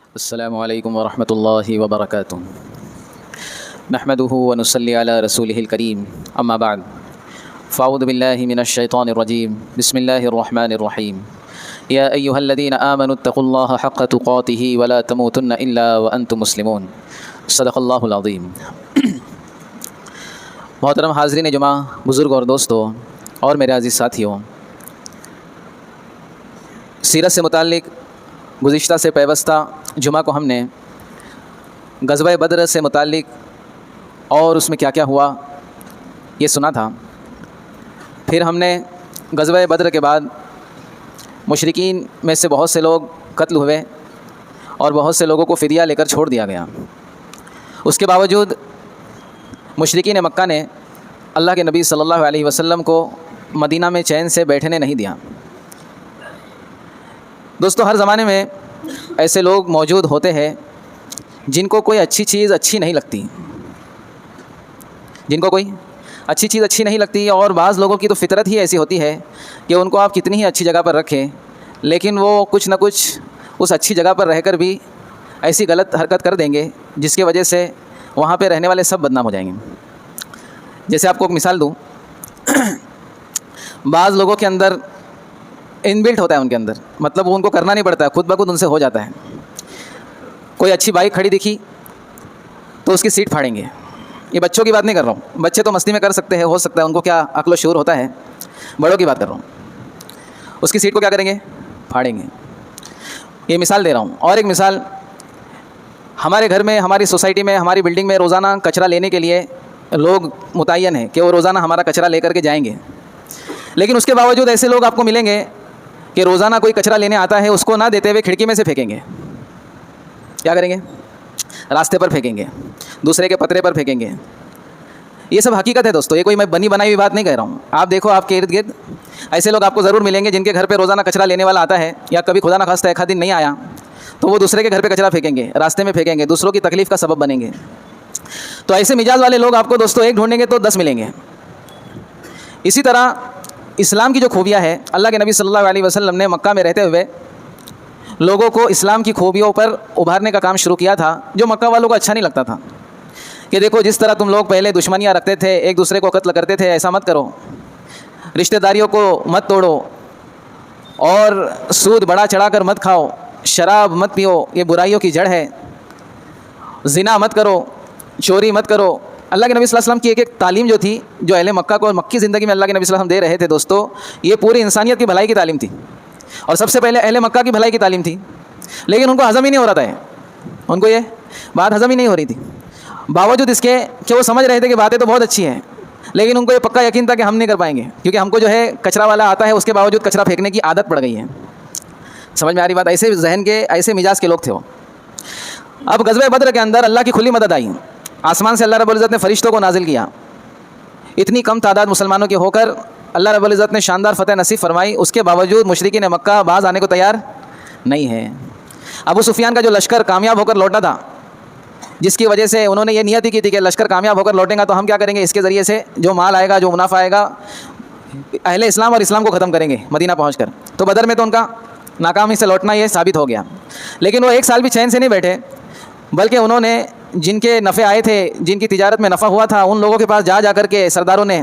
अस्सलामुअलैकुम वरहमतुल्लाहि वबरकातुहू। नहमदुहु व नुसल्ली अला रसूलिहिल करीम, अम्मा बाद। फ़अऊज़ु बिल्लाहि मिनश्शैतानिर रजीम, बिस्मिल्लाहिर रहमानिर रहीम। या अय्युहल्लज़ीना आमनुत्तक़ुल्लाहा हक़्क़ तुक़ातिही व ला तमूतुन्ना इल्ला व अंतुम मुस्लिमून। सदक़ल्लाहुल अज़ीम। मोहतरम हाज़रीन जुमा, बुज़ुर्ग और दोस्तों और मेरे अज़ीज़ साथियों, सीरत से मुताल्लिक़ गुज़िश्ता से पैवस्ता जुमा को हमने ग़ज़वा बद्र से मुताल्लिक़ और उसमें क्या क्या हुआ ये सुना था। फिर हमने ग़ज़वा बद्र के बाद मुशरिकीन में से बहुत से लोग कत्ल हुए और बहुत से लोगों को फ़िदिया लेकर छोड़ दिया गया। उसके बावजूद मुशरिकीन मक्का ने अल्लाह के नबी सल्लल्लाहु अलैहि वसल्लम को मदीना में चैन से बैठने नहीं दिया। दोस्तों, हर ज़माने में ऐसे लोग मौजूद होते हैं जिनको कोई अच्छी चीज़ अच्छी नहीं लगती, और बाज़ लोगों की तो फितरत ही ऐसी होती है कि उनको आप कितनी ही अच्छी जगह पर रखें, लेकिन वो कुछ ना कुछ उस अच्छी जगह पर रहकर भी ऐसी गलत हरकत कर देंगे जिसकी वजह से वहाँ पे रहने वाले सब बदनाम हो जाएंगे। जैसे आपको एक मिसाल दूँ, बाज़ लोगों के अंदर इनबिल्ट होता है, उनके अंदर मतलब वो उनको करना नहीं पड़ता है, खुद ब खुद उनसे हो जाता है। कोई अच्छी बाइक खड़ी दिखी तो उसकी सीट फाड़ेंगे। ये बच्चों की बात नहीं कर रहा हूँ, बच्चे तो मस्ती में कर सकते हैं, हो सकता है उनको क्या अक्ल व शऊर होता है, बड़ों की बात कर रहा हूँ। उसकी सीट को क्या करेंगे? फाड़ेंगे। ये मिसाल दे रहा हूँ। और एक मिसाल, हमारे घर में, हमारी सोसाइटी में, हमारी बिल्डिंग में रोज़ाना कचरा लेने के लिए लोग मुतय्यन है कि वो रोज़ाना हमारा कचरा लेकर के जाएंगे, लेकिन उसके बावजूद ऐसे लोग आपको मिलेंगे कि रोज़ाना कोई कचरा लेने आता है, उसको ना देते हुए खिड़की में से फेंकेंगे। क्या करेंगे? रास्ते पर फेंकेंगे, दूसरे के पतरे पर फेंकेंगे। ये सब हकीकत है दोस्तों, ये कोई मैं बनी बनाई हुई बात नहीं कह रहा हूँ। आप देखो, आपके इर्द गिर्द ऐसे लोग आपको ज़रूर मिलेंगे जिनके घर पे रोज़ाना कचरा लेने वाला आता है, या कभी खुदा न खास्ता एक आध दिन नहीं आया तो वो दूसरे के घर पे कचरा फेंकेंगे, रास्ते में फेंकेंगे, दूसरों की तकलीफ़ का सबब बनेंगे। तो ऐसे मिजाज वाले लोग आपको दोस्तों एक ढूंढेंगे तो 10 मिलेंगे। इसी तरह इस्लाम की जो खूबियाँ है, अल्लाह के नबी सल्लल्लाहु अलैहि वसल्लम ने मक्का में रहते हुए लोगों को इस्लाम की खूबियों पर उभारने का काम शुरू किया था, जो मक्का वालों को अच्छा नहीं लगता था। कि देखो, जिस तरह तुम लोग पहले दुश्मनियाँ रखते थे, एक दूसरे को कत्ल करते थे, ऐसा मत करो, रिश्तेदारियों को मत तोड़ो, और सूद बढ़ा चढ़ा कर मत खाओ, शराब मत पियो, ये बुराइयों की जड़ है, ज़िना मत करो, चोरी मत करो। अल्लाह के नबी सल्लल्लाहु अलैहि वसल्लम की एक एक तालीम जो थी, जो अहले मक्का को और मक्की ज़िंदगी में अल्लाह के नबी सल्लल्लाहु अलैहि वसल्लम दे रहे थे दोस्तों, ये पूरी इंसानियत की भलाई की तालीम थी, और सबसे पहले अहले मक्का की भलाई की तालीम थी। लेकिन उनको हज़म ही नहीं हो रहा था, उनको ये बात हज़म ही नहीं हो रही थी, बावजूद इसके कि वो समझ रहे थे कि बातें तो बहुत अच्छी हैं, लेकिन उनको ये पक्का यकीन था कि हम नहीं कर पाएंगे, क्योंकि हमको जो है कचरा वाला आता है, उसके बावजूद कचरा फेंकने की आदत पड़ गई है। समझ में आ रही बात? ऐसे जहन के, ऐसे मिजाज के लोग थे वो। अब ग़ज़वा बद्र के अंदर अल्लाह की खुली मदद आई, आसमान से अल्लाह रब्बुल इज़्ज़त ने फ़रिश्तों को नाजिल किया। इतनी कम तादाद मुसलमानों के होकर अल्लाह रब्बुल इज़्ज़त ने शानदार फ़तह नसीब फरमाई, उसके बावजूद मुशरिकीन मक्का बाज़ आने को तैयार नहीं है। अबू सुफियान का जो लश्कर कामयाब होकर लौटा था, जिसकी वजह से उन्होंने ये नियत ही की थी कि लश्कर कामयाब होकर लौटेगा तो हम क्या करेंगे, इसके ज़रिए से जो माल आएगा, जो मुनाफा आएगा, अहले इस्लाम और इस्लाम को ख़त्म करेंगे मदीना पहुँचकर। तो बदर में तो उनका नाकामी से लौटना ये साबित हो गया। लेकिन वो एक साल भी चैन से नहीं बैठे, बल्कि उन्होंने जिनके नफ़े आए थे, जिनकी तिजारत में नफ़ा हुआ था, उन लोगों के पास जा कर के सरदारों ने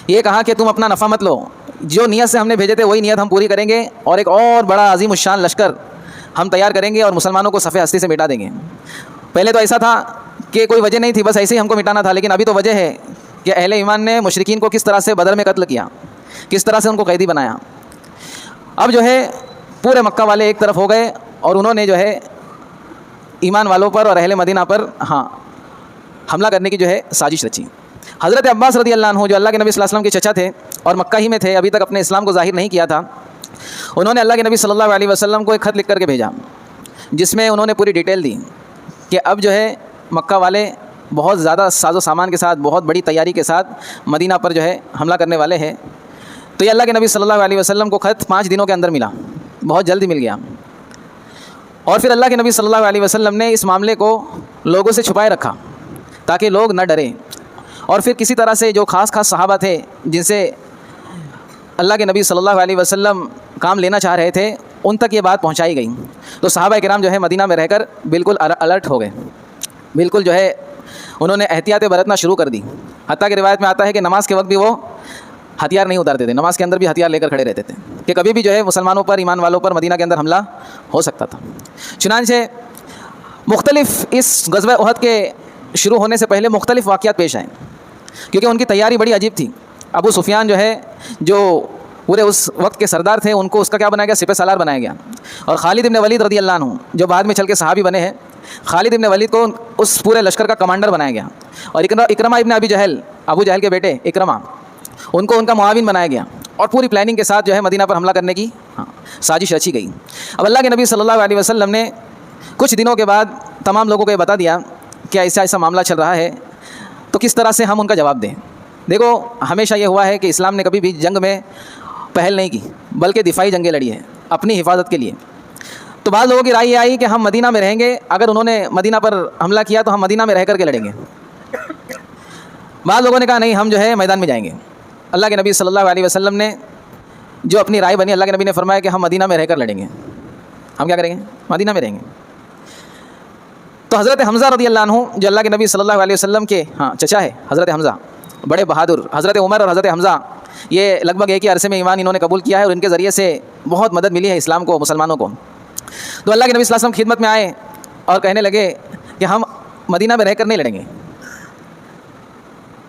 ये कहा कि तुम अपना नफ़ा मत लो, जो नियत से हमने भेजे थे वही नियत हम पूरी करेंगे, और एक और बड़ा अजीम उशान लश्कर हम तैयार करेंगे और मुसलमानों को सफ़े हस्ती से मिटा देंगे। पहले तो ऐसा था कि कोई वजह नहीं थी, बस ऐसे ही हमको मिटाना था, लेकिन अभी तो वजह है कि अहले ईमान ने मुशरिकीन को किस तरह से बदर में कत्ल किया, किस तरह से उनको कैदी बनाया। अब जो है पूरे मक्का वाले एक तरफ हो गए और उन्होंने जो है ईमान वालों पर और अहले मदीना पर हमला करने की जो है साजिश रची। हज़रत अब्बास रज़ी अल्लाह अन्हु, जो अल्लाह के नबी सल्लल्लाहु अलैहि वसल्लम के चचा थे और मक्का ही में थे, अभी तक अपने इस्लाम को ज़ाहिर नहीं किया था, उन्होंने अल्लाह के नबी सल्लल्लाहु अलैहि वसल्लम को एक ख़त लिख करके भेजा, जिसमें उन्होंने पूरी डिटेल दी कि अब जो है मक्का वाले बहुत ज़्यादा साजो सामान के साथ, बहुत बड़ी तैयारी के साथ मदीना पर जो है हमला करने वाले हैं। तो ये अल्लाह के नबी सल्लल्लाहु अलैहि वसल्लम को ख़त 5 दिनों के अंदर मिला, बहुत जल्दी मिल गया। और फिर अल्लाह के नबी सल्लल्लाहु अलैहि वसल्लम ने इस मामले को लोगों से छुपाए रखा ताकि लोग न डरें। और फिर किसी तरह से जो ख़ास सहाबा थे जिनसे अल्लाह के नबी सल्लल्लाहु अलैहि वसल्लम काम लेना चाह रहे थे, उन तक ये बात पहुंचाई गई तो सहाबा किराम जो है मदीना में रहकर बिल्कुल अलर्ट हो गए, बिल्कुल जो है उन्होंने एहतियातें बरतना शुरू कर दी। हत्ता की रिवायत में आता है कि नमाज के वक्त भी वो हथियार नहीं उतारते थे, नमाज के अंदर भी हथियार लेकर खड़े रहते थे कि कभी भी जो है मुसलमानों पर, ईमान वालों पर मदीना के अंदर हमला हो सकता था। चुनांचे मुख्तलिफ इस ग़ज़वा उहद के शुरू होने से पहले मुख्तलिफ वाक़यात पेश आए क्योंकि उनकी तैयारी बड़ी अजीब थी। अबू सुफियान जो है, जो पूरे उस वक्त के सरदार थे, उनको उसका क्या बनाया गया, सिपह सालार बनाया गया। और खालिद इब्न वलीद रज़ी अल्लाह अन्हु जो बाद में चल के सहाबी बने हैं, खालिद इब्न वलीद को उस पूरे लश्कर का कमांडर बनाया गया। और इकरमा इब्न अबी जहल, अबू जहल के बेटे इकरमा, उनको उनका मुआविन बनाया गया। और पूरी प्लानिंग के साथ जो है मदीना पर हमला करने की साजिश रची गई। अब अल्लाह के नबी सल्लल्लाहु अलैहि वसल्लम ने कुछ दिनों के बाद तमाम लोगों को ये बता दिया कि ऐसा ऐसा मामला चल रहा है, तो किस तरह से हम उनका जवाब दें। देखो, हमेशा ये हुआ है कि इस्लाम ने कभी भी जंग में पहल नहीं की, बल्कि दिफाई जंगें लड़ी है अपनी हिफाजत के लिए। तो बाद लोगों की राय ये आई कि हम मदीना में रहेंगे, अगर उन्होंने मदीना पर हमला किया तो हम मदीना में रह कर के लड़ेंगे। बाद लोगों ने कहा नहीं, हम जो है मैदान में जाएंगे। अल्लाह के नबी सल्लल्लाहु अलैहि वसल्लम ने जो अपनी राय बनी, अल्लाह के नबी ने फरमाया कि हम मदीना में रहकर लड़ेंगे। हम क्या करेंगे, मदीना में रहेंगे। तो हज़रत हमज़ा रज़ी अल्लाह अन्हु जो अल्लाह के नबी सल्लल्लाहु अलैहि वसल्लम के चचा है, हज़रत हमज़ा बड़े बहादुर, हज़रत उमर और हज़रत हमज़ा ये लगभग एक ही अरसे में ईमान इन्होंने कबूल किया है और इनके ज़रिए से बहुत मदद मिली है इस्लाम को, मुसलमानों को। तो अल्लाह के नबी सल्लल्लाहु अलैहि वसल्लम खिदमत में आए और कहने लगे कि हम मदीना में रहकर नहीं लड़ेंगे,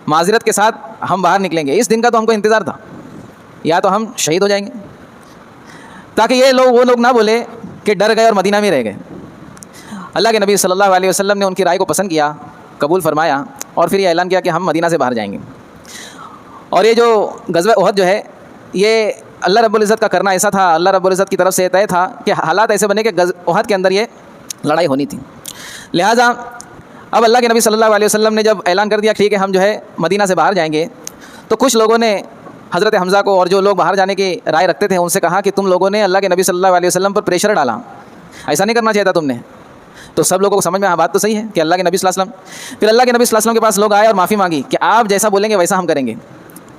माज़रत के साथ हम बाहर निकलेंगे। इस दिन का तो हमको इंतज़ार था, या तो हम शहीद हो जाएंगे, ताकि ये लोग वो लोग ना बोले कि डर गए और मदीना में रह गए। अल्लाह के नबी सल्लल्लाहु अलैहि वसल्लम ने उनकी राय को पसंद किया, कबूल फरमाया और फिर ये ऐलान किया कि हम मदीना से बाहर जाएंगे। और ये जो ग़ज़वा उहद जो है, ये अल्लाह रब्बुल इज़्ज़त का करना ऐसा था, अल्लाह रब्बुल इज़्ज़त की तरफ से तय था कि हालात ऐसे बने कि उहद के अंदर ये लड़ाई होनी थी। लिहाजा अब अल्लाह के नबी सल्लल्लाहु अलैहि वसल्लम ने जब ऐलान कर दिया ठीक है हम जो है मदीना से बाहर जाएंगे, तो कुछ लोगों ने हज़रत हमज़ा को और जो लोग बाहर जाने की राय रखते थे उनसे कहा कि तुम लोगों ने अल्लाह के नबी सल्लल्लाहु अलैहि वसल्लम पर प्रेशर डाला, ऐसा नहीं करना चाहिए था तुमने। तो सब लोगों को समझ में हाँ बात तो सही है कि अल्लाह के नबी सल्लल्लाहु अलैहि वसल्लम, फिर अल्लाह के नबी सल्लल्लाहु अलैहि वसल्लम के पास लोग आए और माफ़ी मांगी कि आप जैसा बोलेंगे वैसा हम करेंगे,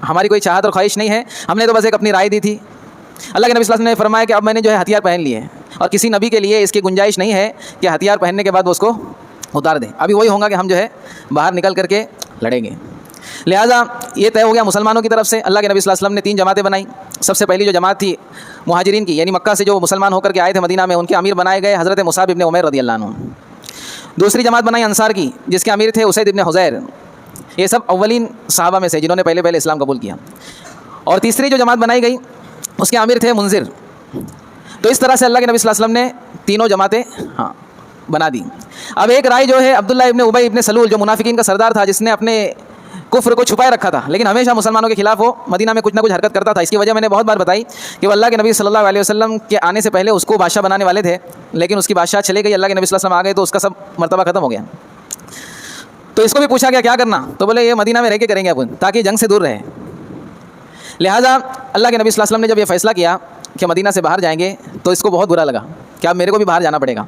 हमारी कोई चाहत और ख्वाहिश नहीं है, हमने तो बस एक अपनी राय दी थी। अल्लाह के नबी सल्लल्लाहु अलैहि वसल्लम ने फरमाया कि अब मैंने जो है हथियार पहन लिए और किसी नबी के लिए इसकी गुंजाइश नहीं है कि हथियार पहनने के बाद वो उसको उतार दें। अभी वही होगा कि हम जो है बाहर निकल करके लड़ेंगे। लिहाजा ये तय हो गया मुसलमानों की तरफ से। अल्लाह के नबी सल्लल्लाहु अलैहि वसल्लम ने 3 जमातें बनाई। सबसे पहली जो जमात थी मुहाजिरीन की, यानी मक्का से जो मुसलमान होकर के आए थे मदीना में, उनके अमीर बनाए गए हज़रत मुसाब इब्न उमैर रज़ी अल्लाह अन्हु। दूसरी जमात बनाई अंसार की, जिसके अमीर थे उसैद इब्न हुज़ैर। ये सब अव्वलीन सहाबा में से जिन्होंने पहले पहले इस्लाम कबूल किया। और तीसरी जो जमात बनाई गई उसके अमीर थे मुंजिर। तो इस तरह से अल्लाह के नबी सल्लल्लाहु अलैहि वसल्लम ने तीनों जमातें बना दी। अब एक राय जो है अब्दुल्ला इब्न उबई इब्न सलूल जो मुनाफिकीन का सरदार था, जिसने अपने कुफ्र को छुपाए रखा था, लेकिन हमेशा मुसलमानों के खिलाफ वो मदीना में कुछ ना कुछ हरकत करता था। इसकी वजह मैंने बहुत बार बताई कि वो अल्लाह के नबी सल्लल्लाहु अलैहि वसल्लम के आने से पहले उसको बादशाह बनाने वाले थे, लेकिन उसकी बादशाह चले गई, अल्लाह के नबी सल्लल्लाहु अलैहि वसल्लम आ गए तो उसका सब मर्तबा ख़त्म हो गया। तो इसको भी पूछा गया क्या करना, तो बोले ये मदीना में रह के करेंगे अपन, ताकि जंग से दूर रहे। लिहाजा अल्लाह के नबी सल्लल्लाहु अलैहि वसल्लम ने जब ये फ़ैसला किया कि मदीना से बाहर जाएंगे, तो इसको बहुत बुरा लगा कि अब मेरे को भी बाहर जाना पड़ेगा।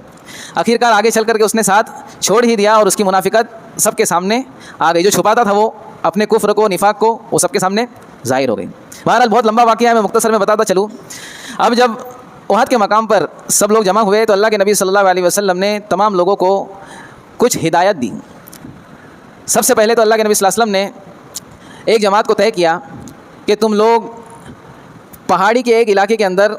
आखिरकार आगे चल करके उसने साथ छोड़ ही दिया और उसकी मुनाफिकत सबके सामने आ गई। जो छुपाता था वो अपने कुफ्र को, निफाक को, वो सबके सामने ज़ाहिर हो गई। बहरहाल बहुत लंबा वाक़या है, मैं मुख्तसर में बताता चलूँ। अब जब उहद के मकाम पर सब लोग जमा हुए तो अल्लाह के नबी सल्लल्लाहु अलैहि वसल्लम ने तमाम लोगों को कुछ हिदायत दी। सबसे पहले तो अल्लाह के नबी सल्लल्लाहु अलैहि वसल्लम ने एक जमात को तय किया कि तुम लोग पहाड़ी के एक इलाके के अंदर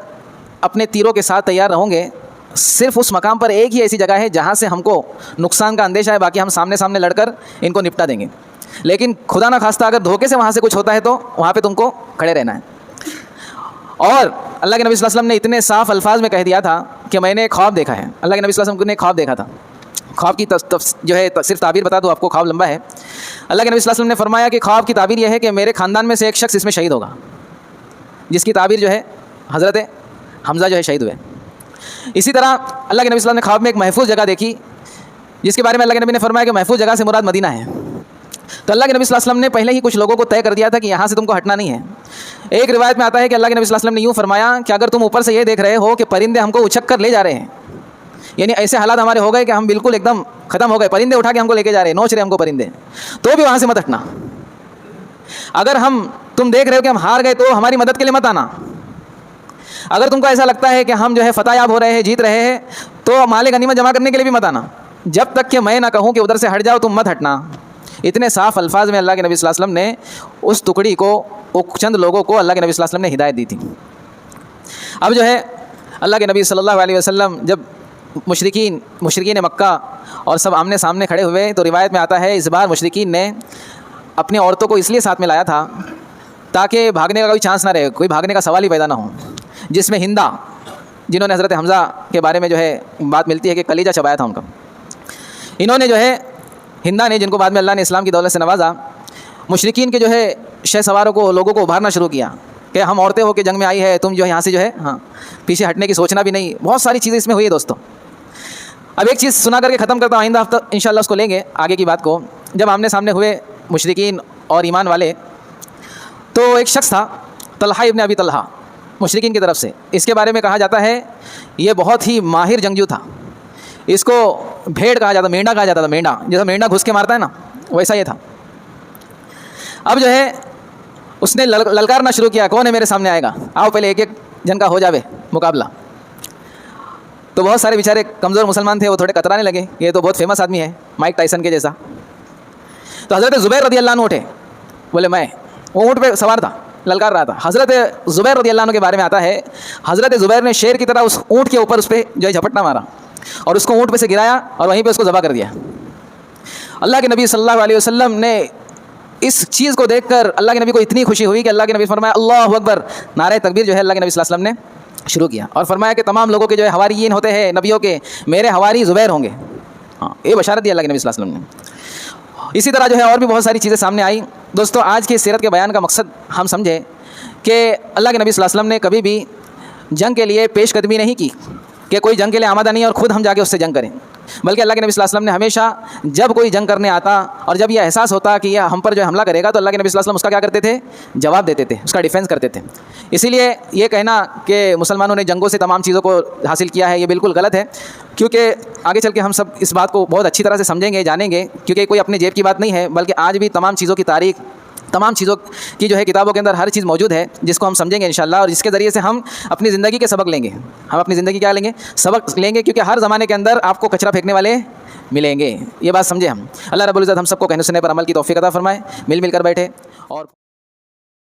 अपने तीरों के साथ तैयार रहोगे। सिर्फ उस मकाम पर एक ही ऐसी जगह है जहाँ से हमको नुकसान का अंदेशा है, बाकी हम सामने सामने लड़कर इनको निपटा देंगे। लेकिन खुदा ना खास्ता अगर धोखे से वहाँ से कुछ होता है तो वहाँ पे तुमको खड़े रहना है। और अल्लाह के नबी सल्लल्लाहु अलैहि वसल्लम ने इतने साफ अल्फाज में कह दिया था कि मैंने एक ख्वाब देखा है। अल्लाह के नबी सल्लल्लाहु अलैहि वसल्लम ने ख्वाब देखा था। ख्वाब की जो है सिर्फ ताबीर बता दूँ आपको, ख्वाब लंबा है। अल्लाह के नबी सल्लल्लाहु अलैहि वसल्लम ने फरमाया कि ख्वाब की ताबीर यह है कि मेरे ख़ानदान में से एक शख्स इसमें शहीद होगा, जिसकी ताबीर जो है हज़रत हमज़ा जो है शहीद हुए। इसी तरह अल्लाह के नबी सल्लल्लाहु अलैहि वसल्लम ने ख्वाब में एक महफूज जगह देखी, जिसके बारे में अल्लाह के नबी ने फरमाया कि महफूज जगह से मुराद मदीना है। तो अल्लाह के नबी सल्लल्लाहु अलैहि वसल्लम ने पहले ही कुछ लोगों को तय कर दिया था कि यहाँ से तुमको हटना नहीं है। एक रिवायत में आता है कि अल्लाह के नबी सल्लल्लाहु अलैहि वसल्लम ने यूँ फरमाया कि अगर तुम ऊपर से ये देख रहे हो कि परिंदे हमको उछक कर ले जा रहे हैं, यानी ऐसे हालात हमारे हो गए कि हम बिल्कुल एकदम ख़त्म हो गए, परिंदे उठा के हमको लेके जा रहे हैं, नोच रहे हमको परिंदे, तो भी वहाँ से मत हटना। अगर तुम देख रहे हो कि हम हार गए तो हमारी मदद के लिए मत आना, अगर तुमको ऐसा लगता है कि हम जो है फतहयाब हो रहे हैं, जीत रहे हैं, तो माल गनीमत जमा करने के लिए भी मत आना, जब तक कि मैं ना कहूँ कि उधर से हट जाओ, तुम मत हटना। इतने साफ अल्फाज में अल्लाह के नबी सल्लल्लाहु अलैहि वसल्लम ने उस टुकड़ी को, वो चंद लोगों को अल्लाह के नबी सल्लल्लाहु अलैहि वसल्लम ने हिदायत दी थी। अब जो है अल्लाह के नबी सल्लल्लाहु अलैहि वसल्लम जब मुशरिकीन मक्का और सब आमने सामने खड़े हुए, तो रिवायत में आता है इस बार मुशरिकीन ने अपनी औरतों को इसलिए साथ में लाया था ताकि भागने का कोई चांस ना रहे, कोई भागने का सवाल ही पैदा ना हो। जिसमें हिंदा, जिन्होंने हज़रत हमज़ा के बारे में जो है बात मिलती है कि कलीजा चबाया था उनका, इन्होंने जो है हिंदा ने, जिनको बाद में अल्लाह ने इस्लाम की दौलत से नवाजा, मुशरिकीन के जो है शह सवारों को, लोगों को उभारना शुरू किया कि हम औरतें हो के जंग में आई है, तुम जो है यहाँ से जो है पीछे हटने की सोचना भी नहीं। बहुत सारी चीज़ें इसमें हुई है दोस्तों। अब एक चीज़ सुना करके ख़त्म करता हूँ, आइंदा हफ्ता इंशाअल्लाह उसको लेंगे आगे की बात को। जब आमने सामने हुए मुशरिकीन और ईमान वाले, तो एक शख्स था तलहा इब्न अबी तलहा, मुशरिकीन की तरफ से। इसके बारे में कहा जाता है ये बहुत ही माहिर जंगजू था। इसको भेड़ कहा जाता, मेंढा कहा जाता था, मेंढा जैसा मेंढा घुस के मारता है ना, वैसा ये था। अब जो है उसने ललकारना शुरू किया, कौन है मेरे सामने आएगा, आओ पहले एक एक जन का हो जावे मुकाबला। तो बहुत सारे बेचारे कमज़ोर मुसलमान थे, वो थोड़े कतराने लगे, ये तो बहुत फेमस आदमी है, माइक टाइसन के जैसा। तो हज़रत ज़ुबैर रज़ी अल्लाह अन्हु उठे, बोले मैं, वो ऊँट पे सवार था, ललकार रहा था। हज़रत ज़ुबैर रज़ी अल्लाह अन्हु के बारे में आता है, हज़रत ज़ुबैर ने शेर की तरह उस ऊँट के ऊपर उस पर जो है झपटना मारा और उसको ऊँट पे से गिराया और वहीं पे उसको ज़बह कर दिया। अल्लाह के नबी सल्लल्लाहु अलैहि वसल्लम ने इस चीज़ को देखकर अल्लाह के नबी को इतनी खुशी हुई कि अल्लाह के नबी फरमाया अल्लाहु अकबर, नारे तकबीर जो है अल्लाह के नबी सल्लल्लाहु अलैहि वसल्लम ने शुरू किया और फरमाया कि तमाम लोगों के जो है हवारीयीन होते हैं नबियों के, मेरे हवारी ज़ुबैर होंगे। हाँ, ये बशारत दी अल्लाह के नबी सल्लल्लाहु अलैहि वसल्लम ने। इसी तरह जो है और भी बहुत सारी चीज़ें सामने आई। दोस्तों, आज की सीरत के बयान का मकसद हम समझे कि अल्लाह के नबी सल्लल्लाहु अलैहि वसल्लम ने कभी भी जंग के लिए पेशकदमी नहीं की कि कोई जंग के लिए आमादा नहीं है और ख़ुद हम जाके उससे जंग करें, बल्कि अल्लाह के नबी सल्लल्लाहु अलैहि वसल्लम ने हमेशा जब कोई जंग करने आता और जब यह एहसास होता कि यह हम पर जो हमला करेगा, तो अल्लाह के नबी सल्लल्लाहु अलैहि वसल्लम उसका क्या करते थे, जवाब देते थे, उसका डिफेंस करते थे। इसीलिए ये कहना कि मुसलमानों ने जंगों से तमाम चीज़ों को हासिल किया है, ये बिल्कुल गलत है, क्योंकि आगे चल के हम सब इस बात को बहुत अच्छी तरह से समझेंगे, जानेंगे, क्योंकि कोई अपने जेब की बात नहीं है, बल्कि आज भी तमाम चीज़ों की तारीख, तमाम चीज़ों की जो है किताबों के अंदर हर चीज़ मौजूद है, जिसको हम समझेंगे इंशाअल्लाह, और जिसके ज़रिए से हम अपनी ज़िंदगी के सबक लेंगे। हम अपनी ज़िंदगी क्या लेंगे, सबक लेंगे, क्योंकि हर ज़माने के अंदर आपको कचरा फेंकने वाले मिलेंगे। ये बात समझे हम। अल्लाह रब्बुल इज़्ज़त हम सबको कहने सुनने पर अमल की तौफीक अता फरमाए। मिल कर बैठे और